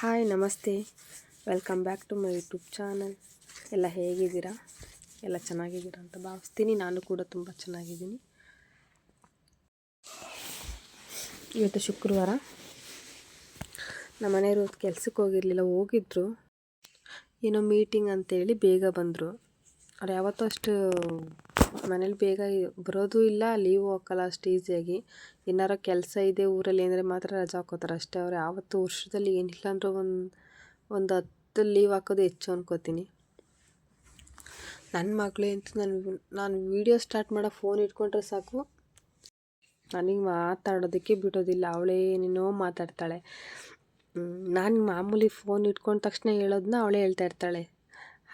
Hi ನಮಸ್ತೆ, welcome back to my YouTube channel. ಎಲ್ಲ ಹೇಗಿದ್ದೀರಾ? ಎಲ್ಲ ಚೆನ್ನಾಗಿದ್ದೀರಾ ಅಂತ ಭಾವಿಸ್ತೀನಿ. ನಾನು ಕೂಡ ತುಂಬ ಚೆನ್ನಾಗಿದ್ದೀನಿ. ಇವತ್ತು ಶುಕ್ರವಾರ. ನಮ್ಮ ಮನೆಯವರು ಕೆಲ್ಸಕ್ಕೆ ಹೋಗಿರಲಿಲ್ಲ, ಹೋಗಿದ್ರು. ಏನೋ ಮೀಟಿಂಗ್ ಅಂತೇಳಿ ಬೇಗ ಬಂದರು. ಅವ್ರು ಯಾವತ್ತೂ ಅಷ್ಟು ಮನೇಲಿ ಬೇಗ ಬರೋದು ಇಲ್ಲ, ಲೀವ್ ಹಾಕಲ್ಲ ಅಷ್ಟು ಈಸಿಯಾಗಿ. ಏನಾರ ಕೆಲಸ ಇದೆ ಊರಲ್ಲಿ ಅಂದರೆ ಮಾತ್ರ ರಜೆ ಹಾಕೋತಾರೆ ಅಷ್ಟೇ. ಅವ್ರು ಯಾವತ್ತೂ ವರ್ಷದಲ್ಲಿ ಏನಿಲ್ಲ ಅಂದರೂ ಒಂದು 10 ಲೀವ್ ಹಾಕೋದು ಹೆಚ್ಚು ಅನ್ಕೋತೀನಿ. ನನ್ನ ಮಗಳು ಅಂತೂ ನಾನು ವೀಡಿಯೋ ಸ್ಟಾರ್ಟ್ ಮಾಡೋ ಫೋನ್ ಇಟ್ಕೊಂಡ್ರೆ ಸಾಕು, ನನಗೆ ಮಾತಾಡೋದಕ್ಕೆ ಬಿಡೋದಿಲ್ಲ. ಅವಳೇ ಏನೇನೋ ಮಾತಾಡ್ತಾಳೆ. ನಾನು ಮಾಮೂಲಿ ಫೋನ್ ಇಟ್ಕೊಂಡ ತಕ್ಷಣ ಹೇಳೋದನ್ನ ಅವಳೇ ಹೇಳ್ತಾ ಇರ್ತಾಳೆ.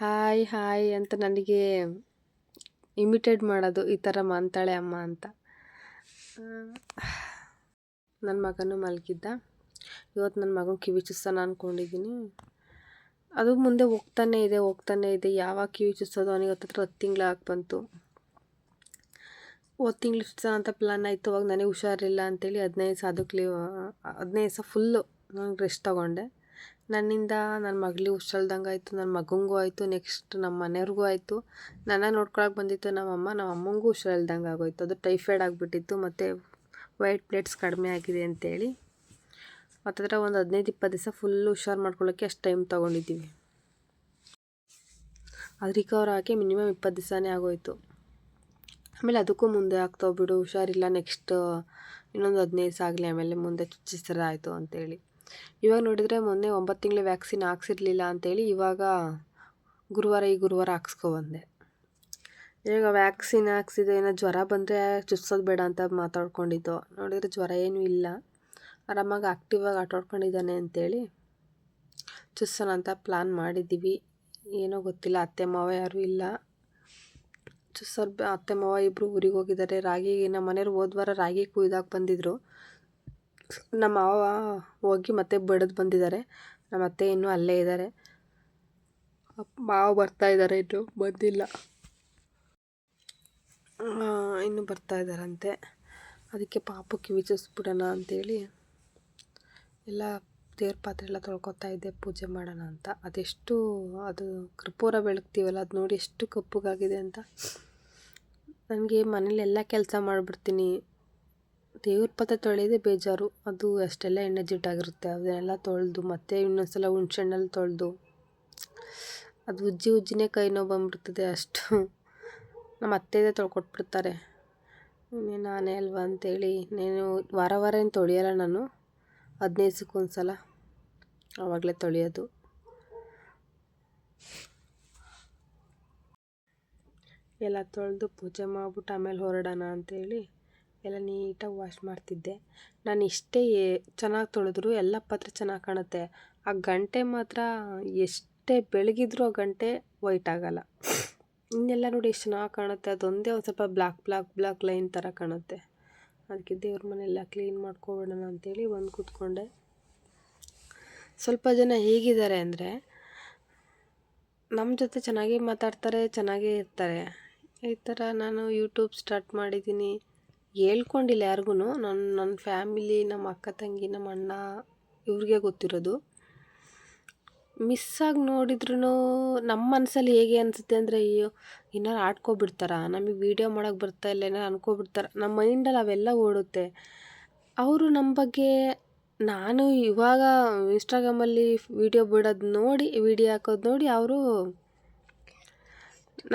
ಹಾಯ್ ಹಾಯ್ ಅಂತ ನನಗೆ ಇಮಿಟೇಟ್ ಮಾಡೋದು, ಈ ಥರ ಮಾಡ್ತಾಳೆ ಅಮ್ಮ ಅಂತ. ನನ್ನ ಮಗನೂ ಮಲಗಿದ್ದ. ಇವತ್ತು ನನ್ನ ಮಗನ ಕಿವಿ ಚುಸ್ಸೋಣ ಅಂದ್ಕೊಂಡಿದ್ದೀನಿ. ಅದು ಮುಂದೆ ಹೋಗ್ತಾನೆ ಇದೆ. ಯಾವಾಗ ಕಿವಿ ಚುಸ್ಸೋದು ಅವನಿಗೆ 10 ತಿಂಗಳು ಬಂತು. 10 ತಿಂಗಳು ಚುಸ್ಸೋಣ ಅಂತ ಪ್ಲ್ಯಾನ್ ಆಯಿತು. ಅವಾಗ ನನಗೆ ಹುಷಾರಿಲ್ಲ ಅಂತೇಳಿ 15 ದಿವಸ ಫುಲ್ಲು ನನಗೆ ರೆಸ್ಟ್ ತೊಗೊಂಡೆ. ನನ್ನಿಂದ ನನ್ನ ಮಗಳಿಗೆ ಹುಷಾರಿಲ್ದಂಗೆ ಆಯಿತು, ನನ್ನ ಮಗನಿಗೂ ಆಯಿತು, ನೆಕ್ಸ್ಟ್ ನಮ್ಮ ಮನೆಯವ್ರಿಗೂ ಆಯಿತು. ನನ್ನ ನೋಡ್ಕೊಳಕ್ಕೆ ಬಂದಿತ್ತು ನಮ್ಮ ಅಮ್ಮಂಗೂ ಹುಷಾರಿಲ್ದಂಗೆ ಆಗೋಯ್ತು. ಅದು ಟೈಫಾಯ್ಡ್ ಆಗಿಬಿಟ್ಟಿತ್ತು, ಮತ್ತು ವೈಟ್ ಪ್ಲೇಟ್ಸ್ ಕಡಿಮೆ ಆಗಿದೆ ಅಂತೇಳಿ. ಮತ್ತು ಒಂದು 15-20 ದಿವಸ ಫುಲ್ಲು ಹುಷಾರು ಮಾಡ್ಕೊಳ್ಳೋಕ್ಕೆ ಅಷ್ಟು ಟೈಮ್ ತೊಗೊಂಡಿದ್ದೀವಿ. ಅದು ರಿಕವರ್ ಆಗಿ ಮಿನಿಮಮ್ 20 ದಿವಸನೇ ಆಗೋಯ್ತು. ಆಮೇಲೆ ಅದಕ್ಕೂ ಮುಂದೆ ಆಗ್ತಾವೆ ಹುಷಾರಿಲ್ಲ, ನೆಕ್ಸ್ಟ್ ಇನ್ನೊಂದು 15 ದಿವಸ ಆಗಲಿ, ಆಮೇಲೆ ಮುಂದೆ ಚುಚ್ಚಿಸ್ತರ ಆಯಿತು ಅಂತೇಳಿ. ಇವಾಗ ನೋಡಿದರೆ ಮೊನ್ನೆ 9 ತಿಂಗಳು ವ್ಯಾಕ್ಸಿನ್ ಹಾಕ್ಸಿರ್ಲಿಲ್ಲ ಅಂತೇಳಿ ಇವಾಗ ಈ ಗುರುವಾರ ಹಾಕ್ಸ್ಕೊಬಂದೆ. ಇವಾಗ ವ್ಯಾಕ್ಸಿನ್ ಹಾಕ್ಸಿದೆ, ಏನೋ ಜ್ವರ ಬಂದರೆ ಚುಚ್ಸೋದು ಬೇಡ ಅಂತ ಮಾತಾಡ್ಕೊಂಡಿದ್ದು. ನೋಡಿದರೆ ಜ್ವರ ಏನೂ ಇಲ್ಲ, ಆರಾಮಾಗಿ ಆಕ್ಟಿವಾಗಿ ಆಟಾಡ್ಕೊಂಡಿದ್ದಾನೆ ಅಂತೇಳಿ ಚುಸ್ಸೋಣ ಅಂತ ಪ್ಲ್ಯಾನ್ ಮಾಡಿದ್ದೀವಿ. ಏನೋ ಗೊತ್ತಿಲ್ಲ, ಅತ್ತೆ ಮಾವ ಯಾರೂ ಇಲ್ಲ. ಅತ್ತೆ ಮಾವ ಇಬ್ಬರು ಊರಿಗೆ ಹೋಗಿದ್ದಾರೆ. ನಮ್ಮ ಮನೆಯವ್ರು ಹೋದ್ವಾರ ರಾಗಿ ಕುಯ್ದಾಕಿ ಬಂದಿದ್ರು. ನಮ್ಮ ಮಾವ ಹೋಗಿ ಮತ್ತೆ ಬಡಿದು ಬಂದಿದ್ದಾರೆ. ನಮ್ಮ ಅತ್ತೆ ಇನ್ನೂ ಅಲ್ಲೇ ಇದ್ದಾರೆ. ಮಾವ ಬರ್ತಾ ಇದ್ದಾರೆ, ಇನ್ನೂ ಬಂದಿಲ್ಲ, ಇನ್ನೂ ಬರ್ತಾ ಇದ್ದಾರಂತೆ. ಅದಕ್ಕೆ ಪಾಪು ಕಿವಿ ಚುಸ್ಬಿಡೋಣ ಅಂತೇಳಿ ಎಲ್ಲ ದೇವ್ರ ಪಾತ್ರೆ ಎಲ್ಲ ತೊಳ್ಕೊತಾ ಇದ್ದೆ, ಪೂಜೆ ಮಾಡೋಣ ಅಂತ. ಅದು ಕರ್ಪೂರ ಬೆಳಗ್ತೀವಲ್ಲ, ಅದು ನೋಡಿ ಎಷ್ಟು ಕಪ್ಪಗಾಗಿದೆ ಅಂತ. ನನಗೆ ಮನೇಲಿ ಎಲ್ಲ ಕೆಲಸ ಮಾಡಿಬಿಡ್ತೀನಿ, ದೇವ್ರ ಪಾತ್ರೆ ತೊಳೆಯೋದೇ ಬೇಜಾರು. ಅದು ಅಷ್ಟೆಲ್ಲ ಎಣ್ಣೆ ಜಿಡ್ಡಾಗಿರುತ್ತೆ, ಅದನ್ನೆಲ್ಲ ತೊಳೆದು ಮತ್ತೆ ಇನ್ನೊಂದ್ಸಲ ಹುಣ್ಸೆಹಣ್ಣಲ್ಲಿ ತೊಳೆದು ಅದು ಉಜ್ಜಿನೇ ಕೈ ನೋವು ಬಂದ್ಬಿಡ್ತದೆ. ಅಷ್ಟು ನಮ್ಮ ಅತ್ತೆದೇ ತೊಳ್ಕೊಟ್ಬಿಡ್ತಾರೆ. ನಾನೇ ಅಲ್ವಾ ಅಂತೇಳಿ ವಾರ ಏನು ತೊಳೆಯಲ್ಲ ನಾನು, 15 ದಿವಸಕ್ಕೊಂದು ಸಲ ಆವಾಗಲೇ ತೊಳೆಯೋದು. ಎಲ್ಲ ತೊಳೆದು ಪೂಜೆ ಮಾಡಿಬಿಟ್ಟು ಆಮೇಲೆ ಹೊರಡೋಣ ಅಂತೇಳಿ ಎಲ್ಲ ನೀಟಾಗಿ ವಾಶ್ ಮಾಡ್ತಿದ್ದೆ. ನಾನು ಇಷ್ಟೇ ಚೆನ್ನಾಗಿ ತೊಳೆದ್ರು ಎಲ್ಲ ಪಾತ್ರೆ ಚೆನ್ನಾಗಿ ಕಾಣುತ್ತೆ. ಆ ಗಂಟೆ ಮಾತ್ರ ಎಷ್ಟೇ ಬೆಳಗಿದ್ರೂ ಆ ಗಂಟೆ ವೈಟ್ ಆಗೋಲ್ಲ. ಇನ್ನೆಲ್ಲ ನೋಡಿ ಎಷ್ಟು ಚೆನ್ನಾಗಿ ಕಾಣುತ್ತೆ, ಅದೊಂದೇ ಒಂದು ಸ್ವಲ್ಪ ಬ್ಲ್ಯಾಕ್ ಲೈನ್ ಥರ ಕಾಣುತ್ತೆ. ಅದಕ್ಕೆ ದೇವ್ರ ಮನೆಯೆಲ್ಲ ಕ್ಲೀನ್ ಮಾಡ್ಕೊಬಿಡೋಣ ಅಂತೇಳಿ ಬಂದು ಕೂತ್ಕೊಂಡೆ. ಸ್ವಲ್ಪ ಜನ ಹೇಗಿದ್ದಾರೆ ಅಂದರೆ ನಮ್ಮ ಜೊತೆ ಚೆನ್ನಾಗಿ ಮಾತಾಡ್ತಾರೆ, ಚೆನ್ನಾಗೇ ಇರ್ತಾರೆ. ಈ ಥರ ನಾನು ಯೂಟ್ಯೂಬ್ ಸ್ಟಾರ್ಟ್ ಮಾಡಿದ್ದೀನಿ, ಹೇಳ್ಕೊಂಡಿಲ್ಲ ಯಾರಿಗೂ. ನನ್ನ ಫ್ಯಾಮಿಲಿ, ನಮ್ಮ ಅಕ್ಕ ತಂಗಿ, ನಮ್ಮ ಅಣ್ಣ ಇವ್ರಿಗೆ ಗೊತ್ತಿರೋದು. ಮಿಸ್ಸಾಗಿ ನೋಡಿದ್ರೂ ನಮ್ಮ ಮನಸ್ಸಲ್ಲಿ ಹೇಗೆ ಅನಿಸುತ್ತೆ ಅಂದರೆ, ಅಯ್ಯೋ ಏನಾರು ಆಡ್ಕೊಬಿಡ್ತಾರ, ನಮಗೆ ವೀಡಿಯೋ ಮಾಡೋಕ್ಕೆ ಬರ್ತಾ ಇಲ್ಲ, ಏನಾರು ಅನ್ಕೊಬಿಡ್ತಾರೆ, ನಮ್ಮ ಮೈಂಡಲ್ಲಿ ಅವೆಲ್ಲ ಓಡುತ್ತೆ. ಅವರು ನಮ್ಮ ಬಗ್ಗೆ, ನಾನು ಇವಾಗ ಇನ್ಸ್ಟಾಗ್ರಾಮಲ್ಲಿ ವೀಡಿಯೋ ಹಾಕೋದು ನೋಡಿ ಅವರು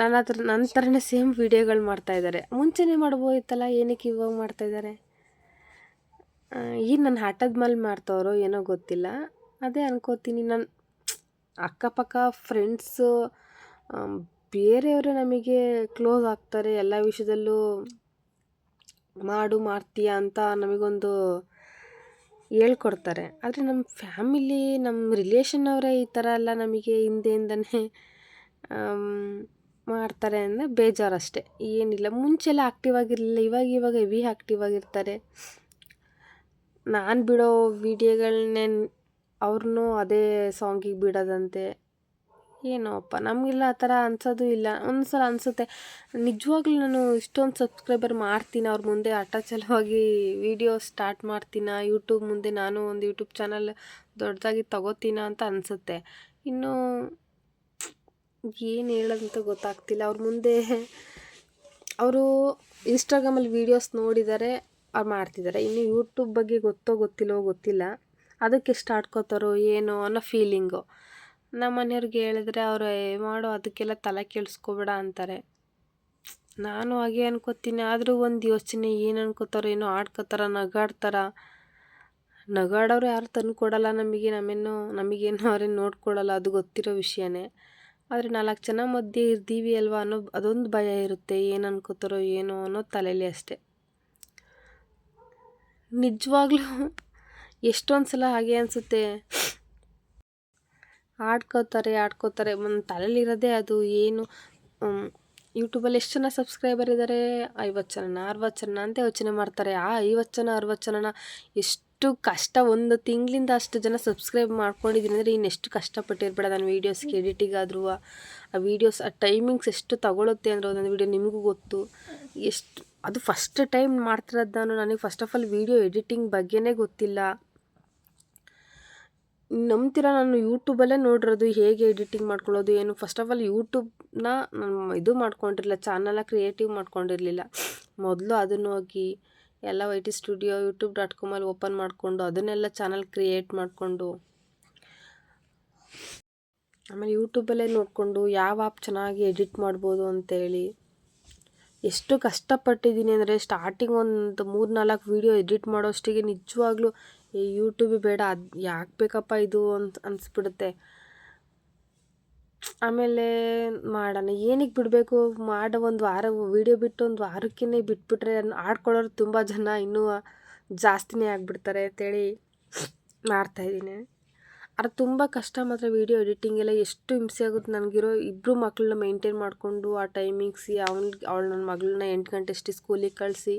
ನನ್ನ ಥರನೇ ಸೇಮ್ ವೀಡಿಯೋಗಳು ಮಾಡ್ತಾಯಿದ್ದಾರೆ. ಮುಂಚೆನೇ ಮಾಡ್ಬೋದಿತ್ತಲ್ಲ, ಏನಕ್ಕೆ ಇವಾಗ ಮಾಡ್ತಾಯಿದ್ದಾರೆ? ನನ್ನ ಹಠದ ಮೇಲೆ ಮಾಡ್ತಾವ್ರೋ ಏನೋ ಗೊತ್ತಿಲ್ಲ. ಅದೇ ಅನ್ಕೋತೀನಿ. ನನ್ನ ಅಕ್ಕಪಕ್ಕ ಫ್ರೆಂಡ್ಸು ಬೇರೆಯವರೇ ನಮಗೆ ಕ್ಲೋಸ್ ಆಗ್ತಾರೆ, ಎಲ್ಲ ವಿಷಯದಲ್ಲೂ ಮಾಡ್ತೀಯ ಅಂತ ನಮಗೊಂದು ಹೇಳ್ಕೊಡ್ತಾರೆ. ಆದರೆ ನಮ್ಮ ಫ್ಯಾಮಿಲಿ, ನಮ್ಮ ರಿಲೇಷನ್ ಅವರೇ ಈ ಥರ ಎಲ್ಲ ನಮಗೆ ಹಿಂದೆಯಿಂದನೇ ಮಾಡ್ತಾರೆ ಅಂದರೆ ಬೇಜಾರಷ್ಟೇ, ಏನಿಲ್ಲ. ಮುಂಚೆಲ್ಲ ಆ್ಯಕ್ಟಿವ್ ಆಗಿರಲಿಲ್ಲ, ಇವಾಗ ಹೆವಿ ಆ್ಯಕ್ಟಿವ್ ಆಗಿರ್ತಾರೆ. ನಾನು ಬಿಡೋ ವೀಡಿಯೋಗಳನ್ನೇ ಅವ್ರನ್ನೂ ಅದೇ ಸಾಂಗಿಗೆ ಬಿಡೋದಂತೆ. ಏನೋಪ್ಪ ನಮಗೆಲ್ಲ ಆ ಥರ ಅನ್ಸೋದು ಇಲ್ಲ. ಒಂದು ಸಲ ಅನಿಸುತ್ತೆ ನಿಜವಾಗ್ಲೂ ನಾನು ಇಷ್ಟೊಂದು ಸಬ್ಸ್ಕ್ರೈಬರ್ ಮಾಡ್ತೀನಿ ಅವ್ರ ಮುಂದೆ ಅಟಚಲವಾಗಿ ವೀಡಿಯೋ ಸ್ಟಾರ್ಟ್ ಮಾಡ್ತೀನ, ಯೂಟ್ಯೂಬ್ ಮುಂದೆ ನಾನು ಒಂದು ಯೂಟ್ಯೂಬ್ ಚಾನಲ್ ದೊಡ್ಡದಾಗಿ ತಗೋತೀನ ಅಂತ ಅನಿಸುತ್ತೆ. ಇನ್ನೂ ಏನು ಹೇಳೋದಂತ ಗೊತ್ತಾಗ್ತಿಲ್ಲ. ಅವ್ರ ಮುಂದೆ ಅವರು ಇನ್ಸ್ಟಾಗ್ರಾಮಲ್ಲಿ ವೀಡಿಯೋಸ್ ನೋಡಿದ್ದಾರೆ, ಅವ್ರು ಮಾಡ್ತಿದ್ದಾರೆ. ಇನ್ನು ಯೂಟ್ಯೂಬ್ ಬಗ್ಗೆ ಗೊತ್ತಿಲ್ಲವೋ ಗೊತ್ತಿಲ್ಲ, ಅದಕ್ಕೆ ಎಷ್ಟು ಆಡ್ಕೋತಾರೋ ಏನೋ ಅನ್ನೋ ಫೀಲಿಂಗು. ನಮ್ಮ ಮನೆಯವ್ರಿಗೆ ಹೇಳಿದ್ರೆ ಅವರು ಮಾಡೋ ಅದಕ್ಕೆಲ್ಲ ತಲೆ ಕೆಡಿಸ್ಕೋಬೇಡ ಅಂತಾರೆ. ನಾನು ಹಾಗೆ ಅನ್ಕೋತೀನಿ. ಆದರೂ ಒಂದು ಯೋಚನೆ, ಏನು ಅನ್ಕೋತಾರೋ ಏನೋ, ಆಡ್ಕೋತಾರ, ನಗಾಡೋರು ಯಾರು ತಂದು ಕೊಡಲ್ಲ ನಮಗೆ, ನಮಗೇನು ಅವ್ರೇನು ನೋಡ್ಕೊಡಲ್ಲ, ಅದು ಗೊತ್ತಿರೋ ವಿಷಯನೇ. ಆದರೆ 4 ಜನ ಮಧ್ಯೆ ಇರ್ತೀವಿ ಅಲ್ವಾ ಅದೊಂದು ಭಯ ಇರುತ್ತೆ. ಏನು ಅನ್ಕೋತಾರೋ ಏನೋ ಅನ್ನೋ ತಲೆಯಲ್ಲಿ ಅಷ್ಟೆ. ನಿಜವಾಗ್ಲೂ ಎಷ್ಟೊಂದು ಸಲ ಹಾಗೆ ಅನಿಸುತ್ತೆ. ಆಡ್ಕೋತಾರೆ ಒಂದು ತಲೆಯಲ್ಲಿರೋದೇ ಅದು. ಏನು ಯೂಟ್ಯೂಬಲ್ಲಿ ಎಷ್ಟು ಜನ ಸಬ್ಸ್ಕ್ರೈಬರ್ ಇದ್ದಾರೆ, 50 ಜನನ 60 ಜನನ ಅಂತ ಯೋಚನೆ ಮಾಡ್ತಾರೆ. ಆ 50 ಜನ 60 ಜನನ ಎಷ್ಟು ಕಷ್ಟ, ಒಂದು ತಿಂಗಳಿಂದ ಅಷ್ಟು ಜನ ಸಬ್ಸ್ಕ್ರೈಬ್ ಮಾಡ್ಕೊಂಡಿದ್ದೀನಿ ಅಂದರೆ ಇನ್ನೆಷ್ಟು ಕಷ್ಟಪಟ್ಟಿರ್ಬೇಡ ನಾನು ವೀಡಿಯೋಸ್ಗೆ ಎಡಿಟಿಗಾದ್ರೂ. ಆ ವೀಡಿಯೋಸ್ ಆ ಟೈಮಿಂಗ್ಸ್ ಎಷ್ಟು ತಗೊಳುತ್ತೆ ಅಂದರೆ ಒಂದೊಂದು ವೀಡಿಯೋ ನಿಮಗೂ ಗೊತ್ತು. ಅದು ಫಸ್ಟ್ ಟೈಮ್ ಮಾಡ್ತಿರೋದು ನಾನು. ನನಗೆ first of all video editing ಬಗ್ಗೆನೇ ಗೊತ್ತಿಲ್ಲ. ನಂಬ್ತೀರಾ, ನಾನು ಯೂಟ್ಯೂಬಲ್ಲೇ ನೋಡಿರೋದು ಹೇಗೆ ಎಡಿಟಿಂಗ್ ಮಾಡ್ಕೊಳ್ಳೋದು ಏನು. ಫಸ್ಟ್ ಆಫ್ ಆಲ್ ಯೂಟ್ಯೂಬ್ನ ಇದು ಮಾಡ್ಕೊಂಡಿರಲಿಲ್ಲ, ಚಾನಲ್ನ ಕ್ರಿಯೇಟಿವ್ ಮಾಡ್ಕೊಂಡಿರಲಿಲ್ಲ. ಮೊದಲು ಅದನ್ನು ಹೋಗಿ ಎಲ್ಲ YT ಸ್ಟುಡಿಯೋ youtube.com ಓಪನ್ ಮಾಡಿಕೊಂಡು ಅದನ್ನೆಲ್ಲ ಚಾನಲ್ ಕ್ರಿಯೇಟ್ ಮಾಡಿಕೊಂಡು, ಆಮೇಲೆ ಯೂಟ್ಯೂಬಲ್ಲೇ ನೋಡಿಕೊಂಡು ಯಾವ ಆ್ಯಪ್ ಚೆನ್ನಾಗಿ ಎಡಿಟ್ ಮಾಡ್ಬೋದು ಅಂತೇಳಿ ಎಷ್ಟು ಕಷ್ಟಪಟ್ಟಿದ್ದೀನಿ ಅಂದರೆ, ಸ್ಟಾರ್ಟಿಂಗ್ ಒಂದು 3-4 ವೀಡಿಯೋ ಎಡಿಟ್ ಮಾಡೋಷ್ಟಿಗೆ ನಿಜವಾಗ್ಲೂ ಈ ಯೂಟ್ಯೂಬೇ ಬೇಡ, ಅದು ಯಾಕೆ ಬೇಕಪ್ಪ ಇದು ಅಂತ ಅನಿಸ್ಬಿಡುತ್ತೆ. ಆಮೇಲೆ ಮಾಡೋಣ, ಏನಕ್ಕೆ ಬಿಡಬೇಕು, ಮಾಡೋ ಒಂದು ವಾರ ವೀಡಿಯೋ ಬಿಟ್ಟು ಒಂದು ವಾರಕ್ಕೇ ಬಿಟ್ಬಿಟ್ರೆ ಆಡ್ಕೊಳ್ಳೋರು ತುಂಬ ಜನ ಇನ್ನೂ ಜಾಸ್ತಿನೇ ಆಗಿಬಿಡ್ತಾರೆ ಅಂತೇಳಿ ಮಾಡ್ತಾಯಿದ್ದೀನಿ. ಅದು ತುಂಬ ಕಷ್ಟ ಮಾತ್ರ. ವೀಡಿಯೋ ಎಡಿಟಿಂಗೆಲ್ಲ ಎಷ್ಟು ಹಿಂಸೆ ಆಗುತ್ತೆ. ನನಗಿರೋ 2 ಮಕ್ಕಳನ್ನ ಮೇಂಟೈನ್ ಮಾಡಿಕೊಂಡು ಆ ಟೈಮಿಂಗ್ಸಿ ಅವಳು ನನ್ನ ಮಗಳನ್ನ 8 ಗಂಟೆ ಅಷ್ಟು ಸ್ಕೂಲಿಗೆ ಕಳಿಸಿ,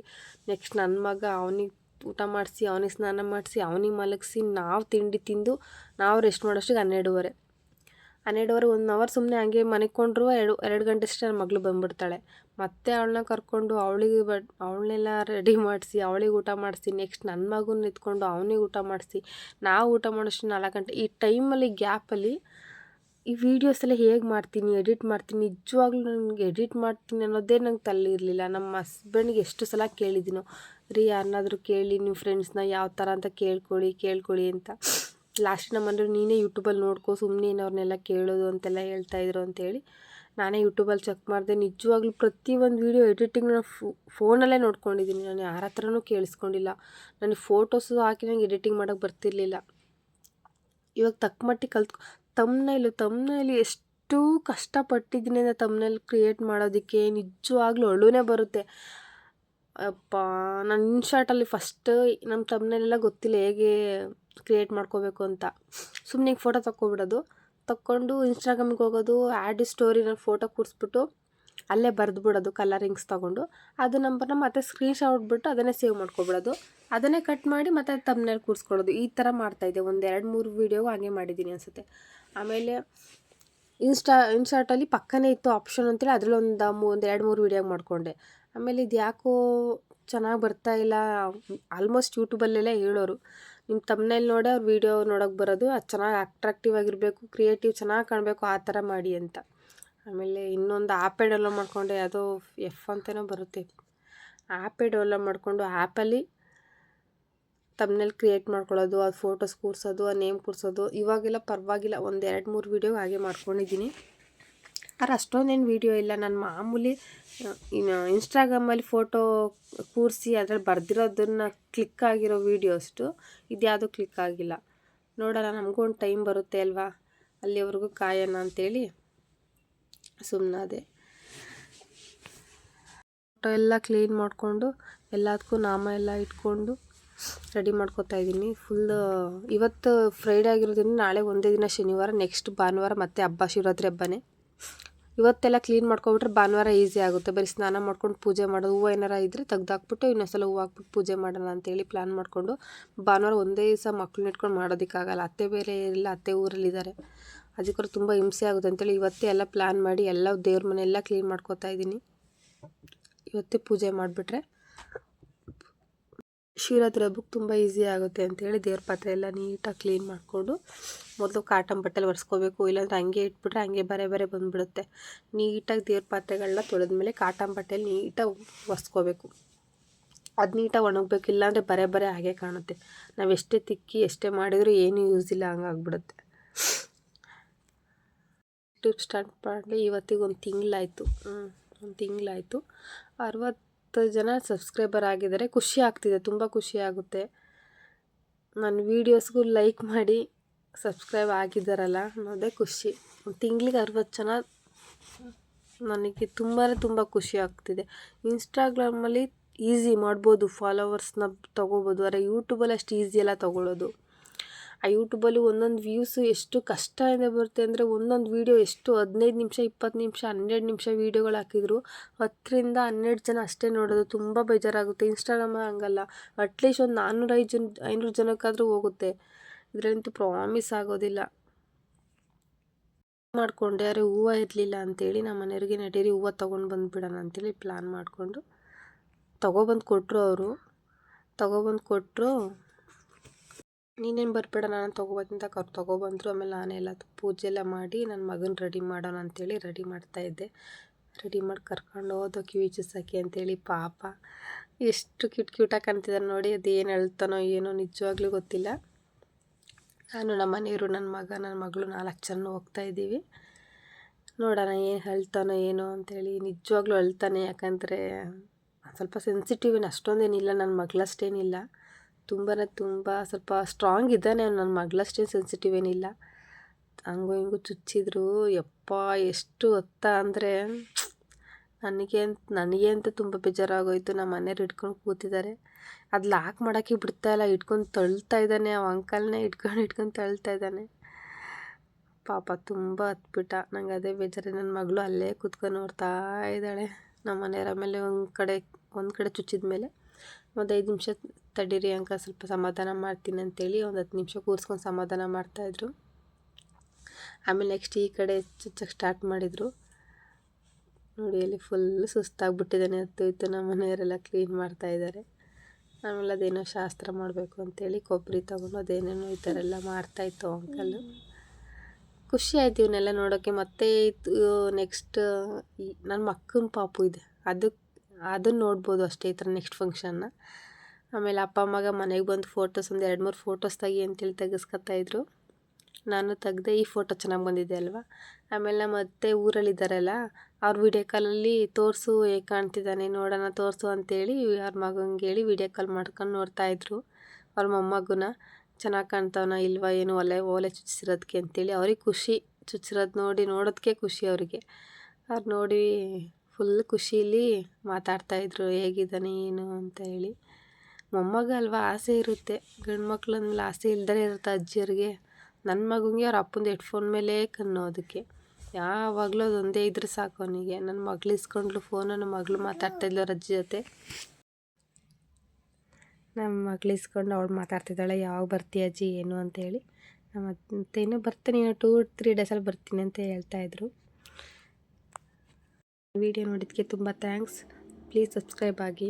ನೆಕ್ಸ್ಟ್ ನನ್ನ ಮಗ ಅವನಿಗೆ ಊಟ ಮಾಡಿಸಿ, ಅವನಿಗೆ ಸ್ನಾನ ಮಾಡಿಸಿ, ಅವನಿಗೆ ಮಲಗಿಸಿ, ನಾವು ತಿಂಡಿ ತಿಂದು ನಾವು ರೆಸ್ಟ್ ಮಾಡೋಷ್ಟಿಗೆ 12:30 1 ಅವರ್ ಸುಮ್ಮನೆ ಹಂಗೆ ಮನೆಕೊಂಡ್ರು 2 ಗಂಟೆ ಅಷ್ಟೇ ನನ್ನ ಮಗಳು ಬಂದುಬಿಡ್ತಾಳೆ. ಮತ್ತೆ ಅವಳನ್ನ ಕರ್ಕೊಂಡು ಅವಳನ್ನೆಲ್ಲ ರೆಡಿ ಮಾಡಿಸಿ, ಅವಳಿಗೆ ಊಟ ಮಾಡಿಸಿ, ನೆಕ್ಸ್ಟ್ ನನ್ನ ಮಗುನ ಎತ್ಕೊಂಡು ಅವನಿಗೆ ಊಟ ಮಾಡಿಸಿ, ನಾವು ಊಟ ಮಾಡೋಷ್ಟು 4 ಗಂಟೆ. ಈ ಟೈಮಲ್ಲಿ ಗ್ಯಾಪಲ್ಲಿ ಈ ವೀಡಿಯೋಸ್ ಎಲ್ಲ ಹೇಗೆ ಮಾಡ್ತೀನಿ, ಎಡಿಟ್ ಮಾಡ್ತೀನಿ. ನಿಜವಾಗ್ಲೂ ನನಗೆ ಎಡಿಟ್ ಮಾಡ್ತೀನಿ ಅನ್ನೋದೇ ನಂಗೆ ತಲೆ ಇರಲಿಲ್ಲ. ನಮ್ಮ ಹಸ್ಬೆಂಡ್ಗೆ ಎಷ್ಟು ಸಲ ಕೇಳಿದ್ದೀನೋ, ರೀ ಯಾರನ್ನಾದರೂ ಕೇಳಿ ನೀವು ಫ್ರೆಂಡ್ಸ್ನ ಯಾವ ಥರ ಅಂತ ಕೇಳ್ಕೊಳ್ಳಿ ಅಂತ. ಲಾಸ್ಟ್ ನಮ್ಮ ಮನೆಯವ್ರು ನೀನೇ ಯೂಟ್ಯೂಬಲ್ಲಿ ನೋಡ್ಕೊ, ಸುಮ್ಮನೆ ಅವ್ರನ್ನೆಲ್ಲ ಕೇಳೋದು ಅಂತೆಲ್ಲ ಹೇಳ್ತಾಯಿದ್ರು ಅಂತೇಳಿ ನಾನೇ ಯೂಟ್ಯೂಬಲ್ಲಿ ಚೆಕ್ ಮಾಡಿದೆ. ನಿಜವಾಗ್ಲೂ ಪ್ರತಿಯೊಂದು ವೀಡಿಯೋ ಎಡಿಟಿಂಗ್ ನಾನು ಫೋನಲ್ಲೇ ನೋಡ್ಕೊಂಡಿದ್ದೀನಿ. ನಾನು ಯಾರ ಹತ್ರನೂ ಕೇಳಿಸ್ಕೊಂಡಿಲ್ಲ. ನನಗೆ ಫೋಟೋಸು ಹಾಕಿ ನನಗೆ ಎಡಿಟಿಂಗ್ ಮಾಡೋಕ್ಕೆ ಬರ್ತಿರ್ಲಿಲ್ಲ. ಇವಾಗ ತಕ್ಕಮಟ್ಟಿಗೆ ತಮ್ನೈಲು ಎಷ್ಟು ಕಷ್ಟಪಟ್ಟಿದ್ದೀನಿ ಅಂದರೆ ತಮ್ನೈಲ್ ಕ್ರಿಯೇಟ್ ಮಾಡೋದಕ್ಕೆ ನಿಜವಾಗ್ಲೂ ಅಳುನೇ ಬರುತ್ತೆ. ಅಪ್ಪ, ನಾನು ಇನ್ಶಾರ್ಟಲ್ಲಿ ಫಸ್ಟ್ ನಮ್ಮ ತಮ್ನೈಲೆಲ್ಲ ಗೊತ್ತಿಲ್ಲ ಹೇಗೆ ಕ್ರಿಯೇಟ್ ಮಾಡ್ಕೋಬೇಕು ಅಂತ. ಸುಮ್ಮನೆ ಫೋಟೋ ತಕ್ಕೊಂಡು ಇನ್ಸ್ಟಾಗ್ರಾಮಿಗೆ ಹೋಗೋದು, ಆ್ಯಡ್ ಸ್ಟೋರಿನ ಫೋಟೋ ಕೂರಿಸ್ಬಿಟ್ಟು ಅಲ್ಲೇ ಬರೆದ್ಬಿಡೋದು ಕಲರಿಂಗ್ಸ್ ತೊಗೊಂಡು, ಅದು ನಂಬರ್ನ ಮತ್ತೆ ಸ್ಕ್ರೀನ್ಶಾಟ್ ಬಿಟ್ಟು ಅದನ್ನೇ ಸೇವ್ ಮಾಡ್ಕೊಬಿಡೋದು, ಅದನ್ನೇ ಕಟ್ ಮಾಡಿ ಮತ್ತೆ ತಮ್ನೈಲ್ ಕೂರಿಸ್ಕೊಳ್ಳೋದು. ಈ ಥರ ಮಾಡ್ತಾಯಿದ್ದೆ. ಒಂದು 2-3 ವೀಡಿಯೋಗೂ ಹಾಗೆ ಮಾಡಿದ್ದೀನಿ ಅನಿಸುತ್ತೆ. ಆಮೇಲೆ ಇನ್ಸ್ಟಾರ್ಟಲ್ಲಿ ಪಕ್ಕನೇ ಇತ್ತು ಆಪ್ಷನ್ ಅಂತೇಳಿ ಅದರಲ್ಲಿ ಒಂದು 2-3 ವೀಡಿಯೋ ಮಾಡಿಕೊಂಡೆ. ಆಮೇಲೆ ಇದು ಯಾಕೋ ಚೆನ್ನಾಗಿ ಬರ್ತಾಯಿಲ್ಲ. ಆಲ್ಮೋಸ್ಟ್ ಯೂಟ್ಯೂಬಲ್ಲೆಲ್ಲ ಹೇಳೋರು, ನಿಮ್ಮ ತಮ್ನೈಲ್ ನೋಡಿ ಅವ್ರು ವೀಡಿಯೋ ನೋಡೋಕ್ಕೆ ಬರೋದು, ಅದು ಚೆನ್ನಾಗಿ ಅಟ್ರಾಕ್ಟಿವ್ ಆಗಿರಬೇಕು, ಕ್ರಿಯೇಟಿವ್ ಚೆನ್ನಾಗಿ ಕಾಣಬೇಕು, ಆ ಥರ ಮಾಡಿ ಅಂತ. ಆಮೇಲೆ ಇನ್ನೊಂದು ಆ್ಯಪೇ ಡೌನ್ಲೋಡ್ ಮಾಡಿಕೊಂಡೆ. ಅದು ಅಂತೇನೋ ಬರುತ್ತೆ. ಆ್ಯಪೇ ಡೌನ್ಲೋಡ್ ಮಾಡಿಕೊಂಡು ಆ್ಯಪಲ್ಲಿ ತಮ್ನೈಲ್ ಕ್ರಿಯೇಟ್ ಮಾಡ್ಕೊಳ್ಳೋದು, ಅದು ಫೋಟೋಸ್ ಕೂರಿಸೋದು, ಆ ನೇಮ್ ಕೂರಿಸೋದು. ಇವಾಗೆಲ್ಲ ಪರವಾಗಿಲ್ಲ, ಒಂದು 2-3 ವೀಡಿಯೋ ಹಾಗೆ ಮಾಡ್ಕೊಂಡಿದ್ದೀನಿ. ಆದರೆ ಅಷ್ಟೊಂದೇನು ವೀಡಿಯೋ ಇಲ್ಲ. ನಾನು ಮಾಮೂಲಿ ಇನ್ಸ್ಟಾಗ್ರಾಮಲ್ಲಿ ಫೋಟೋ ಕೂರಿಸಿ ಅದ್ರಲ್ಲಿ ಬರೆದಿರೋದನ್ನು ಕ್ಲಿಕ್ ಆಗಿರೋ ವೀಡಿಯೋಸ್ಟು ಇದ್ಯಾವುದೂ ಕ್ಲಿಕ್ ಆಗಿಲ್ಲ. ನೋಡೋಣ, ನಮಗೂ ಒಂದು ಟೈಮ್ ಬರುತ್ತೆ ಅಲ್ವಾ, ಅಲ್ಲಿವರೆಗೂ ಕಾಯೋಣ ಅಂತೇಳಿ ಸುಮ್ಮನಾದೆ. ಫೋಟೋ ಎಲ್ಲ ಕ್ಲೀನ್ ಮಾಡಿಕೊಂಡು ಎಲ್ಲದಕ್ಕೂ ನಾಮ ಎಲ್ಲ ಇಟ್ಕೊಂಡು ರೆಡಿ ಮಾಡ್ಕೊತಾ ಇದ್ದೀನಿ. ಇವತ್ತು ಫ್ರೈಡೇ ಆಗಿರೋದ್ರಿಂದ ನಾಳೆ ಒಂದೇ ದಿನ ಶನಿವಾರ, ನೆಕ್ಸ್ಟ್ ಭಾನುವಾರ ಮತ್ತೆ ಹಬ್ಬ, ಶಿವರಾತ್ರಿ ಹಬ್ಬನೇ. ಇವತ್ತೆಲ್ಲ ಕ್ಲೀನ್ ಮಾಡ್ಕೊಬಿಟ್ರೆ ಭಾನುವಾರ ಈಸಿ ಆಗುತ್ತೆ. ಬರೀ ಸ್ನಾನ ಮಾಡ್ಕೊಂಡು ಪೂಜೆ ಮಾಡೋದು, ಹೂವು ಏನಾರ ಇದ್ದರೆ ತೆಗ್ದಾಕ್ಬಿಟ್ಟು ಇನ್ನೊಂದ್ಸಲ ಹೂವು ಹಾಕ್ಬಿಟ್ಟು ಪೂಜೆ ಮಾಡೋಣ ಅಂತೇಳಿ ಪ್ಲ್ಯಾನ್ ಮಾಡಿಕೊಂಡು ಭಾನುವಾರ ಒಂದೇ ದಿವಸ ಮಕ್ಳನ್ನ ಇಟ್ಕೊಂಡು ಮಾಡೋದಕ್ಕಾಗಲ್ಲ. ಅತ್ತೆ ಬೇರೆ ಇಲ್ಲ, ಅತ್ತೆ ಊರಲ್ಲಿದ್ದಾರೆ. ಅದಕ್ಕೋಸ್ಕರ ತುಂಬ ಹಿಂಸೆ ಆಗುತ್ತೆ ಅಂತೇಳಿ ಇವತ್ತೇ ಎಲ್ಲ ಪ್ಲ್ಯಾನ್ ಮಾಡಿ ಎಲ್ಲ ದೇವ್ರ ಮನೆ ಎಲ್ಲ ಕ್ಲೀನ್ ಮಾಡ್ಕೊತಾ ಇದ್ದೀನಿ. ಇವತ್ತೇ ಪೂಜೆ ಮಾಡಿಬಿಟ್ರೆ ಶಿವರಾತ್ರಿ ಹಬ್ಬಕ್ಕೆ ತುಂಬ ಈಸಿ ಆಗುತ್ತೆ ಅಂತೇಳಿ ದೇವ್ರ ಪಾತ್ರೆ ಎಲ್ಲ ನೀಟಾಗಿ ಕ್ಲೀನ್ ಮಾಡಿಕೊಂಡು ಮೊದಲು ಕಾಟನ್ ಬಟ್ಟೆಲಿ ಒರೆಸ್ಕೋಬೇಕು. ಇಲ್ಲಾಂದರೆ ಹಂಗೆ ಇಟ್ಬಿಟ್ರೆ ಹಂಗೆ ಬರೆ ಬಂದುಬಿಡುತ್ತೆ. ನೀಟಾಗಿ ದೇವ್ರ ಪಾತ್ರೆಗಳನ್ನ ತೊಳೆದ್ಮೇಲೆ ಕಾಟನ್ ಬಟ್ಟೆಲಿ ನೀಟಾಗಿ ಒರೆಸ್ಕೋಬೇಕು. ಅದು ನೀಟಾಗಿ ಒಣಗಬೇಕು, ಇಲ್ಲಾಂದರೆ ಬರೆ ಹಾಗೆ ಕಾಣುತ್ತೆ. ನಾವು ಎಷ್ಟೇ ತಿಕ್ಕಿ ಎಷ್ಟೇ ಮಾಡಿದರೂ ಏನೂ ಯೂಸ್ ಇಲ್ಲ, ಹಂಗಾಗ್ಬಿಡುತ್ತೆ. ಯೂಟ್ಯೂಬ್ ಸ್ಟಾರ್ಟ್ ಮಾಡಿ ಇವತ್ತಿಗೆ ಒಂದು ತಿಂಗಳಾಯಿತು. 60 ಜನ ಸಬ್ಸ್ಕ್ರೈಬರ್ ಆಗಿದ್ದಾರೆ. ಖುಷಿ ಆಗ್ತಿದೆ, ತುಂಬ ಖುಷಿ ಆಗುತ್ತೆ. ನನ್ನ ವೀಡಿಯೋಸ್ಗೂ ಲೈಕ್ ಮಾಡಿ ಸಬ್ಸ್ಕ್ರೈಬ್ ಆಗಿದ್ದಾರಲ್ಲ ಅನ್ನೋದೇ ಖುಷಿ. ಒಂದು ತಿಂಗಳಿಗೆ 60 ಜನ, ನನಗೆ ತುಂಬ ಖುಷಿ ಆಗ್ತಿದೆ. ಇನ್ಸ್ಟಾಗ್ರಾಮಲ್ಲಿ ಈಸಿ ಮಾಡ್ಬೋದು, ಫಾಲೋವರ್ಸ್ನ ತೊಗೋಬೋದು. ಆದರೆ ಯೂಟ್ಯೂಬಲ್ಲಿ ಅಷ್ಟು ಈಸಿ ಎಲ್ಲ ತೊಗೊಳ್ಳೋದು. ಆ ಯೂಟ್ಯೂಬಲ್ಲಿ ಒಂದೊಂದು ವ್ಯೂಸು ಎಷ್ಟು ಕಷ್ಟದಿಂದ ಬರುತ್ತೆ ಅಂದರೆ, ಒಂದೊಂದು ವೀಡಿಯೋ ಎಷ್ಟು 15 ನಿಮಿಷ 20 ನಿಮಿಷ 12 ನಿಮಿಷ ವೀಡಿಯೋಗಳು ಹಾಕಿದ್ರು 10 ರಿಂದ 12 ಜನ ಅಷ್ಟೇ ನೋಡೋದು. ತುಂಬ ಬೇಜಾರಾಗುತ್ತೆ. ಇನ್ಸ್ಟಾಗ್ರಾಮ್ ಹಂಗಲ್ಲ, ಅಟ್ಲೀಸ್ಟ್ ಒಂದು 400-500 ಜನಕ್ಕಾದರೂ ಹೋಗುತ್ತೆ. ಇದರಂತೂ ಪ್ರಾಮಿಸ್ ಆಗೋದಿಲ್ಲ. ಮಾಡಿಕೊಂಡೆ, ಆದರೆ ಹೂವು ಇರಲಿಲ್ಲ ಅಂತೇಳಿ ನಮ್ಮ ಮನೆಯವ್ರಿಗೆ ನಡೀರಿ ಹೂವು ತೊಗೊಂಡು ಬಂದುಬಿಡೋಣ ಅಂತೇಳಿ ಪ್ಲ್ಯಾನ್ ಮಾಡಿಕೊಂಡು ತೊಗೊಬಂದು ಕೊಟ್ಟರು. ಅವರು ತೊಗೊಬಂದು ಕೊಟ್ಟರು. ನೀನೇನು ಬರಬೇಡ, ನಾನು ತೊಗೊಬಂತ ಅವ್ರು ತೊಗೊಬಂದರು. ಆಮೇಲೆ ನಾನೆಲ್ಲ ಪೂಜೆ ಎಲ್ಲ ಮಾಡಿ ನನ್ನ ಮಗನ ರೆಡಿ ಮಾಡೋಣ ಅಂತೇಳಿ ರೆಡಿ ಮಾಡ್ತಾಯಿದ್ದೆ. ರೆಡಿ ಮಾಡಿ ಕರ್ಕೊಂಡು ಹೋದೋ ಕಿವಿ ಚೂಸೋಕ್ಕೆ ಅಂತೇಳಿ. ಪಾಪ ಎಷ್ಟು ಕ್ಯೂಟಾಗಿ ಕಾಣ್ತಿದ್ದಾರೆ ನೋಡಿ. ಅದೇನು ಹೇಳ್ತಾನೋ ಏನೋ ನಿಜವಾಗ್ಲೂ ಗೊತ್ತಿಲ್ಲ. ನಾನು ನಮ್ಮ ಮನೆಯವರು, ನನ್ನ ಮಗ, ನನ್ನ ಮಗಳು 4 ಜನ ಹೋಗ್ತಾಯಿದ್ದೀವಿ. ನೋಡೋಣ ಏನು ಹೇಳ್ತಾನೋ ಏನೋ ಅಂತೇಳಿ. ನಿಜವಾಗ್ಲೂ ಅಳ್ತಾನೆ, ಯಾಕಂದರೆ ಸ್ವಲ್ಪ ಸೆನ್ಸಿಟಿವ್, ಅಷ್ಟೊಂದೇನಿಲ್ಲ, ನನ್ನ ಮಗಳಷ್ಟೇನಿಲ್ಲ. ತುಂಬ ಸ್ವಲ್ಪ ಸ್ಟ್ರಾಂಗ್ ಇದ್ದಾನೆ. ನನ್ನ ಮಗಳಷ್ಟೇನು ಸೆನ್ಸಿಟಿವ್ ಏನಿಲ್ಲ. ಹಂಗೂ ಹಿಂಗೂ ಚುಚ್ಚಿದ್ರು. ಯಪ್ಪ ಎಷ್ಟು ಹೊತ್ತ ಅಂದರೆ ನನಗೆ ಅಂತೂ ತುಂಬ ಬೇಜಾರಾಗೋಯ್ತು. ನಮ್ಮ ಮನೆಯವ್ರು ಹಿಡ್ಕೊಂಡು ಕೂತಿದ್ದಾರೆ. ಅದು ಲಾಕ್ ಮಾಡೋಕ್ಕೆ ಬಿಡ್ತಾಯಿಲ್ಲ, ಇಟ್ಕೊಂಡು ತಳ್ತಾ ಇದ್ದಾನೆ. ಆ ಅಂಕಲ್ನೇ ಇಟ್ಕೊಂಡು ತಳ್ತಾ ಇದ್ದಾನೆ. ಪಾಪ ತುಂಬ ಹತ್ಬಿಟ್ಟ. ನಂಗೆ ಅದೇ ಬೇಜಾರು. ನನ್ನ ಮಗಳು ಅಲ್ಲೇ ಕೂತ್ಕೊಂಡು ನೋಡ್ತಾ ಇದ್ದಾಳೆ. ನಮ್ಮ ಮನೆಯವ್ರ ಆಮೇಲೆ ಒಂದು ಕಡೆ ಚುಚ್ಚಿದ ಮೇಲೆ ಒಂದು 5 ನಿಮಿಷ ತಡೀರಿ ಅಂಕ, ಸ್ವಲ್ಪ ಸಮಾಧಾನ ಮಾಡ್ತೀನಿ ಅಂತೇಳಿ ಒಂದು 10 ನಿಮಿಷ ಕೂರಿಸ್ಕೊಂಡು ಸಮಾಧಾನ ಮಾಡ್ತಾಯಿದ್ರು. ಆಮೇಲೆ ನೆಕ್ಸ್ಟ್ ಈ ಕಡೆ ಚುಚ್ಚಕ್ಕೆ ಸ್ಟಾರ್ಟ್ ಮಾಡಿದರು. ನೋಡಿ, ಅಲ್ಲಿ ಫುಲ್ ಸುಸ್ತಾಗ್ಬಿಟ್ಟಿದ್ದಾನೆ. ಇತ್ತು ನಮ್ಮ ಮನೆಯವರೆಲ್ಲ ಕ್ಲೀನ್ ಮಾಡ್ತಾಯಿದ್ದಾರೆ. ಆಮೇಲೆ ಅದೇನೋ ಶಾಸ್ತ್ರ ಮಾಡಬೇಕು ಅಂತೇಳಿ ಕೊಬ್ಬರಿ ತೊಗೊಂಡು ಅದೇನೇನೋ ಈ ಥರ ಎಲ್ಲ ಮಾಡ್ತಾಯಿತ್ತು ಅಂಕಲ್ಲು. ಖುಷಿ ಆಯ್ತು ಇವನ್ನೆಲ್ಲ ನೋಡೋಕ್ಕೆ. ಮತ್ತು ನೆಕ್ಸ್ಟ್ ನನ್ನ ಮಕ್ಕನ ಪಾಪು ಇದೆ, ಅದನ್ನು ನೋಡ್ಬೋದು ಅಷ್ಟೇ, ಈ ಥರ ನೆಕ್ಸ್ಟ್ ಫಂಕ್ಷನ್ನ. ಆಮೇಲೆ ಅಪ್ಪ ಮಗ ಮನೆಗೆ ಬಂದು ಫೋಟೋಸ್ ಒಂದು 2-3 ಫೋಟೋಸ್ ತೆಗಿ ಅಂತೇಳಿ ತೆಗೆಸ್ಕೊತಾಯಿದ್ರು. ನಾನು ತೆಗ್ದೆ. ಈ ಫೋಟೋ ಚೆನ್ನಾಗಿ ಬಂದಿದೆ ಅಲ್ವಾ. ಆಮೇಲೆ ನಮ್ಮ ಅತ್ತೆ ಊರಲ್ಲಿದ್ದಾರಲ್ಲ, ಅವ್ರ ವೀಡಿಯೋ ಕಾಲಲ್ಲಿ ತೋರಿಸು ಹೇಗೆ ಕಾಣ್ತಿದ್ದಾನೆ ನೋಡೋಣ ತೋರಿಸು ಅಂತೇಳಿ ಅವ್ರ ಮಗಂಗೆ ಹೇಳಿ ವೀಡಿಯೋ ಕಾಲ್ ಮಾಡ್ಕೊಂಡು ನೋಡ್ತಾಯಿದ್ರು. ಅವ್ರ ಮೊಮ್ಮಗನ ಚೆನ್ನಾಗಿ ಕಾಣ್ತಾವನ ಇಲ್ವಾ, ಏನು ಓಲೆ ಚುಚ್ಚಿರೋದಕ್ಕೆ ಅಂತೇಳಿ. ಅವ್ರಿಗೆ ಖುಷಿ, ಚುಚ್ಚಿರೋದು ನೋಡೋದಕ್ಕೆ ಖುಷಿ ಅವರಿಗೆ. ಅವ್ರು ನೋಡಿ ಫುಲ್ ಖುಷೀಲಿ ಮಾತಾಡ್ತಾಯಿದ್ರು, ಹೇಗಿದ್ದಾನೆ ಏನು ಅಂತ ಹೇಳಿ. ಮೊಮ್ಮಗ ಅಲ್ವಾ, ಆಸೆ ಇರುತ್ತೆ. ಗಂಡು ಮಕ್ಳು ಅಂದಮೇಲೆ ಆಸೆ ಇಲ್ದೇ ಇರುತ್ತೆ ಅಜ್ಜಿಯರಿಗೆ. ನನ್ನ ಮಗನಿಗೆ ಅವ್ರ ಅಪ್ಪಂದು ಹೆಡ್ಫೋನ್ ಮೇಲೆ ಕಣ್ಣು. ಅದಕ್ಕೆ ಯಾವಾಗಲೂ ಅದೊಂದೇ ಇದ್ರೆ ಸಾಕು ಅವನಿಗೆ. ನನ್ನ ಮಗಳು ಇಸ್ಕೊಂಡ್ಲು ಫೋನನ್ನು, ಮಗಳು ಮಾತಾಡ್ತಾಯಿದ್ಲು ಅವ್ರ ಅಜ್ಜಿ ಜೊತೆ. ನಮ್ಮ ಮಗಳು ಇಸ್ಕೊಂಡು ಅವಳು ಮಾತಾಡ್ತಿದ್ದಾಳೆ, ಯಾವಾಗ ಬರ್ತೀಯ ಅಜ್ಜಿ ಏನು ಅಂತೇಳಿ. ಮತ್ತು ಇನ್ನೂ ಬರ್ತೀನಿ, 2-3 ಡೇಸಲ್ಲಿ ಬರ್ತೀನಿ ಅಂತ ಹೇಳ್ತಾಯಿದ್ರು. ವಿಡಿಯೋ ನೋಡಿದ್ದಕ್ಕೆ ತುಂಬ ಥ್ಯಾಂಕ್ಸ್. ಪ್ಲೀಸ್ ಸಬ್ಸ್ಕ್ರೈಬ್ ಆಗಿ.